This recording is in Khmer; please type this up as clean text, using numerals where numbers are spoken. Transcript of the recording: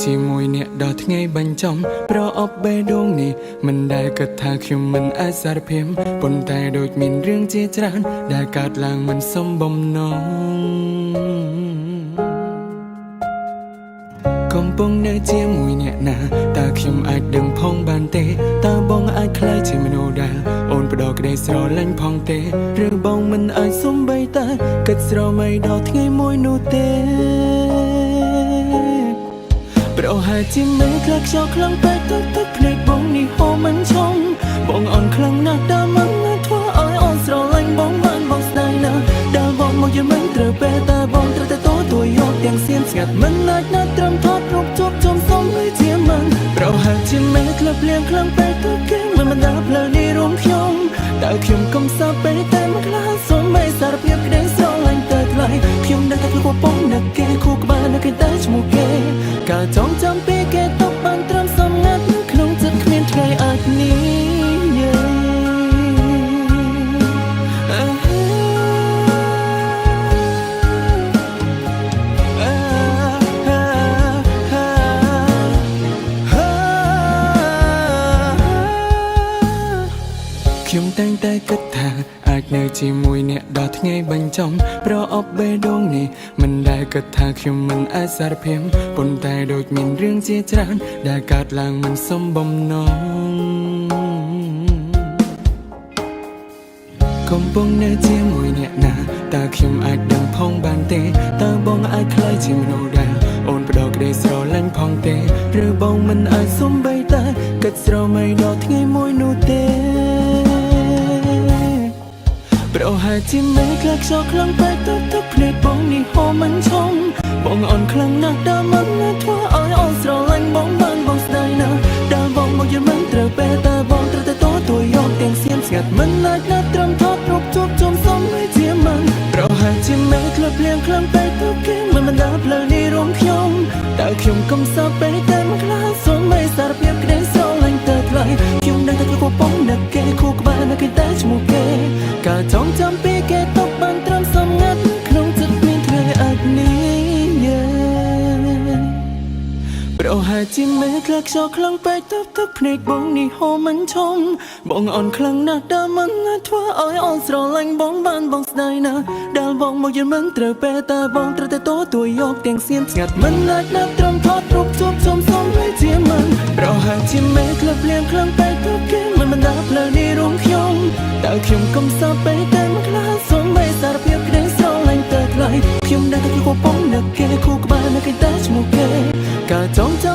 ជាមួយអ្នកដ៏ថ្ងៃបញ្ចំប្រអប់បេះដូងនេះមិនដែលគិតថាខ្ញុំមិនអាចសារភាពប៉ុន្តែដូចមានរឿងជាច្រើនដែលកើតឡើងមិនសមបំណងកំពុងនៅជាមួយអ្នកណាតើខ្ញុំអាចដឹងផងបានទេតើបងអាចខ្លាចជាមនុស្សដែលអូនផ្ដោក្ដីស្រឡាញ់ផងទេឬបងមិនអាចសុំបីតែគិតស្រមៃដល់ថ្ងៃមួយនោះទេប្រហែលជាមិនខ្លាចខ្យល់ខ្លាំងពេកទឹកភ្នែកបងនេះហូរមិនឆុងបងអន់ខ្លាំងណាស់ដែលមិនធ្វើឲ្យអូនស្រឡាញ់បងបានបងស្ដាយណាស់ដែលបងមកយល់មិនត្រូវពេលតែបងត្រូវតែទួយកទាំងសៀនស្ងាត់មិនអាចណាត់ត្រឹមថតរូបជួបជុំសុំឲ្យជាមិនប្រហែលជាមិនក្លឹបលៀងខ្លាំងពេកទឹកគេមិនដាល់ផ្លូវនេះរួមខ្ញុំតែខ្ញុំកុំសាពេកតែមិនខ្លាចសុំឲ្យសារភាពក្ដីស្រឡាញ់ទៅថ្លៃខ្ញុំដឹងថាខ្លួនបងនឹកគេគូក្បាលនឹកគេតែឈ្មោះគេកាលចងចាំពីគេຕົកបានត្រឹមសំងាត់ក្នុងចិត្តគ្មានថ្ងៃអាចនេះខ្ញុំតែងតែគិតថាអាចនៅជាមួយអ្នកដល់ថ្ងៃបញ្ចំប្រអប់បេះដូងនេះមិនដែលគិតថាខ្ញុំមិនអាចសារភាពប៉ុន្តែដូចមានរឿងជាច្រើនដែលកើតឡើងមិនសមបំណងកំពុងនៅជាមួយអ្នកណាតើខ្ញុំអាចដឹងផងបានទេតើបងអាចខ្លាចជាមនុស្សដែលអូនផ្ដោក្ដីស្រឡាញ់ផងទេឬបងមិនអាចសុំបីតែគិតស្រមៃដល់ថ្ងៃមួយនោះទេប្រហែលជាមិនខ្លាចខ្យល់ខ្លាំងពេកទឹកភ្នែកបងនេះហូរមិនឆុងបងអន់ខ្លាំងណាស់ដែលមិនធ្វើឲ្យអូនស្រឡាញ់បងបានបងស្ដាយណាស់ដែលបងមកយល់មិនត្រូវពេលតែបងត្រូវតែទួយកទាំងសៀនស្ងាត់មិនអាចណាត់ត្រឹមថតរូបជួបជុំសុំឲ្យជាមិនប្រហែលជាមិនក្លឹបលៀងខ្លាំងពេកទឹកគេមិនដាល់ផ្លូវនេះរួមខ្ញុំតែខ្ញុំកុំសាពេកតែមិនខ្លាចសុំឲ្យសារភាពក្ដីស្រឡាញ់ទៅថ្លៃខ្ញុំដឹងថាខ្លួនបងនឹកគេគូក្បាលនឹកគេតែឈ្មោះគេកាលចងចាំពីគេຕົកបានត្រឹមសំងាត់ក្នុងចិត្តមានថ្ងៃអាចនេះប្រហែលជាមិនខ្លាចខ្យល់ខ្លាំងពេកទឹកភ្នែកបងនេះហូរមិនឆុងបងអន់ខ្លាំងណាស់ដែលមិនធ្វើឲ្យអូនស្រឡាញ់បងបានបងស្ដាយណាស់ដែលបងមកយល់មិនត្រូវពេលតែបងត្រូវតែទួយកទាំងសៀនស្ងាត់មិនអាចណាត់ត្រឹមថតរូបជួបជុំសុំឲ្យជាមិនប្រហែលជាមិនក្លឹបលៀងខ្លាំងពេកទឹកគេមិនដាល់ផ្លូវនេះរួមខ្ញុំតែខ្ញុំកុំសាពេកតែមិនខ្លាចសុំឲ្យសារភាពក្ដីស្រឡាញ់ទៅថ្លៃខ្ញុំដឹងថាខ្លួនបងនឹកគេគូក្បាលនឹកគេតែឈ្មោះគេកាលចងចាំ